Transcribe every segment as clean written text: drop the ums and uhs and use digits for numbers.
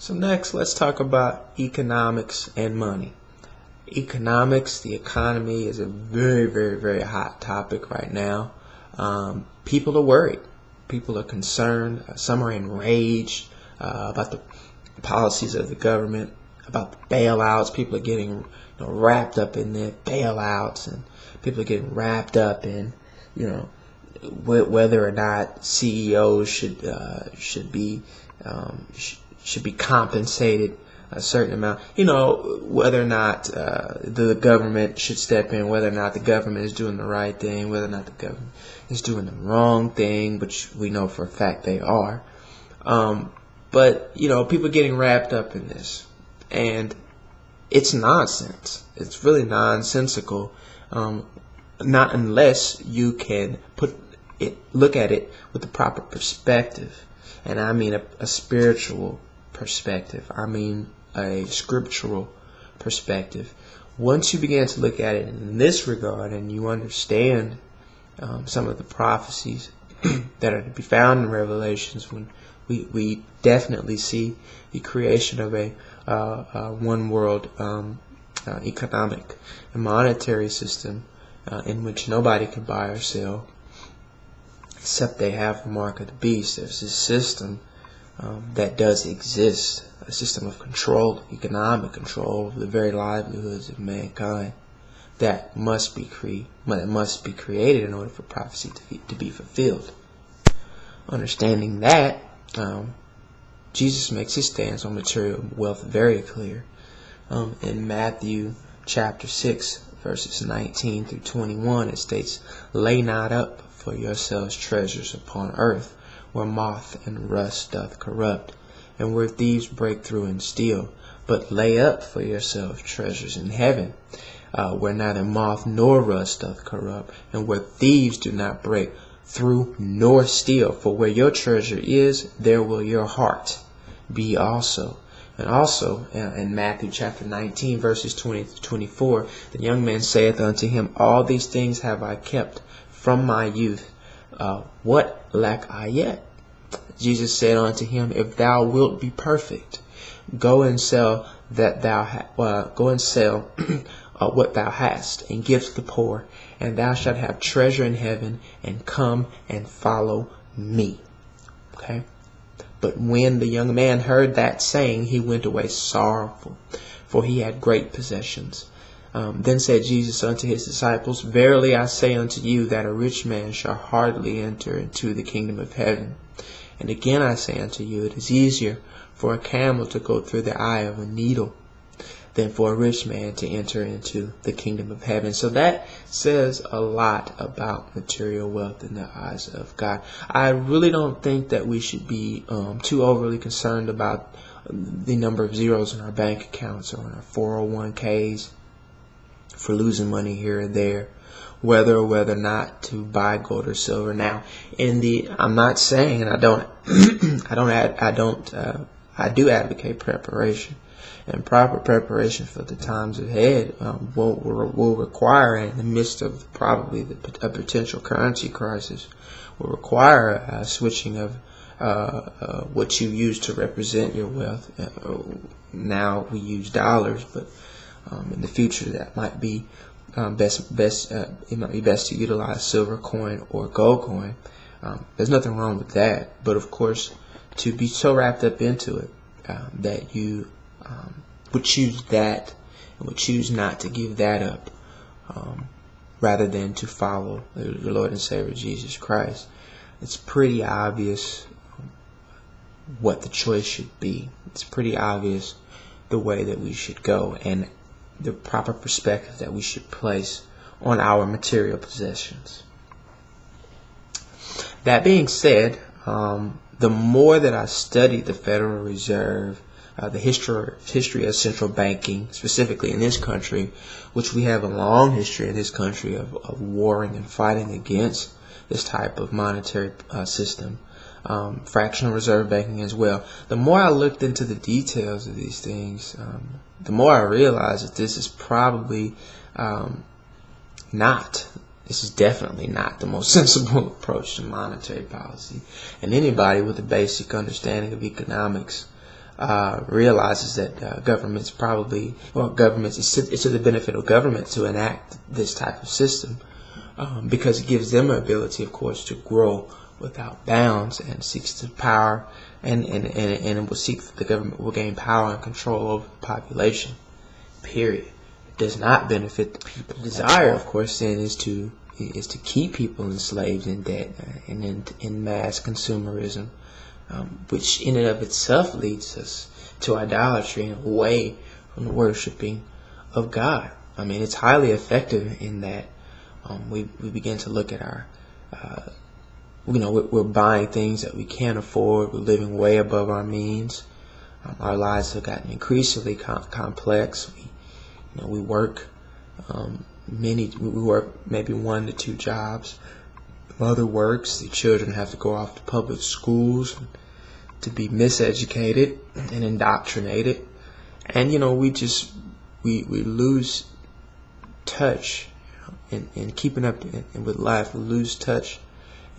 So next, let's talk about economics and money. Economics, the economy, is a very, very, very hot topic right now. People are worried. People are concerned. Some are enraged about the policies of the government, about the bailouts. People are getting wrapped up in the bailouts, and people are getting wrapped up in whether or not CEOs should be compensated a certain amount. Whether or not the government should step in, whether or not the government is doing the right thing, whether or not the government is doing the wrong thing, which we know for a fact they are. But people getting wrapped up in this, and it's nonsense. It's really nonsensical. Not unless you can look at it with the proper perspective, and I mean a spiritual perspective. I mean a scriptural perspective. Once you begin to look at it in this regard, and you understand some of the prophecies that are to be found in Revelations, when we definitely see the creation of a one world economic and monetary system in which nobody can buy or sell except they have the mark of the beast. There's this system that does exist, a system of control, economic control of the very livelihoods of mankind, that must be created in order for prophecy to be fulfilled. Understanding that, Jesus makes his stance on material wealth very clear. In Matthew chapter 6, verses 19 through 21, it states, "Lay not up for yourselves treasures upon earth, where moth and rust doth corrupt, and where thieves break through and steal. But lay up for yourselves treasures in heaven, where neither moth nor rust doth corrupt, and where thieves do not break through nor steal. For where your treasure is, there will your heart be also." And also in Matthew chapter 19, verses 20 to 24, the young man saith unto him, "All these things have I kept from my youth. What lack I yet?" Jesus said unto him, "If thou wilt be perfect, go and sell what thou hast, and give to the poor, and thou shalt have treasure in heaven, and come and follow me." Okay. But when the young man heard that saying, he went away sorrowful, for he had great possessions. Then said Jesus unto his disciples, "Verily I say unto you, that a rich man shall hardly enter into the kingdom of heaven. And again I say unto you, it is easier for a camel to go through the eye of a needle than for a rich man to enter into the kingdom of heaven." So that says a lot about material wealth in the eyes of God. I really don't think that we should be too overly concerned about the number of zeros in our bank accounts or in our 401ks for losing money here and there, whether or whether not to buy gold or silver. Now, I'm not saying, and I do advocate preparation. And proper preparation for the times ahead will require, in the midst of probably a potential currency crisis, will require a switching of what you use to represent your wealth. Now we use dollars, but in the future that might be it might be best to utilize silver coin or gold coin. There's nothing wrong with that, but of course, to be so wrapped up into it that you would choose that and would choose not to give that up, rather than to follow the Lord and Savior Jesus Christ. It's pretty obvious what the choice should be. It's pretty obvious the way that we should go and the proper perspective that we should place on our material possessions. That being said, the more that I studied the Federal Reserve, the history of central banking, specifically in this country, which we have a long history in this country of warring and fighting against this type of monetary system, fractional reserve banking as well. The more I looked into the details of these things, the more I realized that this is probably this is definitely not the most sensible approach to monetary policy. And anybody with a basic understanding of economics realizes that governments it's to the benefit of government to enact this type of system, because it gives them the ability, of course, to grow without bounds, and seeks to power, and it will seek that the government will gain power and control over the population. Period. It does not benefit the people. The desire, of course, then is to keep people enslaved in debt and in mass consumerism, which in and of itself leads us to idolatry and away from the worshiping of God. I mean, it's highly effective in that we begin to look at our, we're buying things that we can't afford. We're living way above our means. Our lives have gotten increasingly complex. We work we work maybe 1 to 2 jobs. Mother works. The children have to go off to public schools to be miseducated and indoctrinated, and we lose touch in keeping up with life. We lose touch,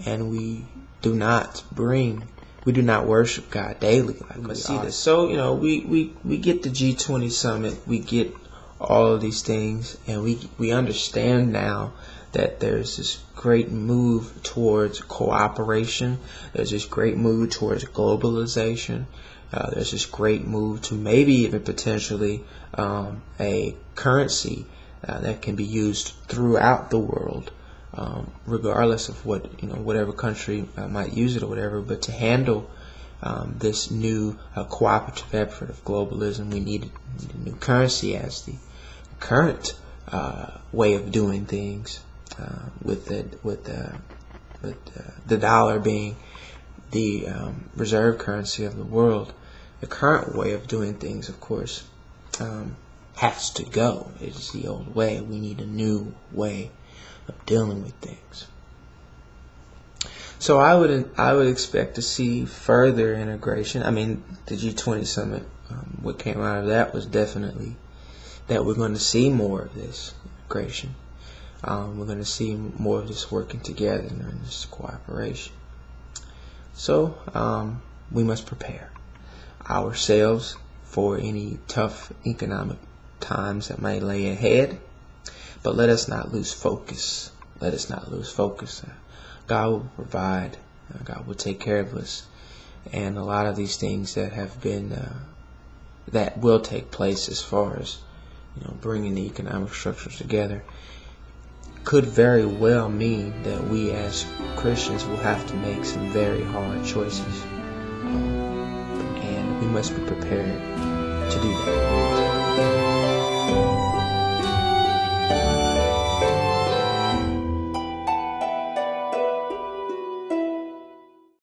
and we do not worship God daily like we see this. So we get the G20 summit, we get all of these things, and we understand now that there's this great move towards cooperation. There's this great move towards globalization. There's this great move to maybe even potentially a currency that can be used throughout the world, regardless of whatever country might use it or whatever. But to handle this new cooperative effort of globalism, we need a new currency as the current way of doing things, with the dollar being the reserve currency of the world. The current way of doing things, of course, has to go. It is the old way. We need a new way of dealing with things. So I would expect to see further integration. I mean, the G20 summit, what came out of that was definitely that we're going to see more of this integration. We're going to see more of this working together and this cooperation. So we must prepare ourselves for any tough economic times that might lay ahead. But let us not lose focus. Let us not lose focus. God will provide. God will take care of us. And a lot of these things that have been, that will take place as far as, bringing the economic structures together, could very well mean that we as Christians will have to make some very hard choices. And we must be prepared to do that.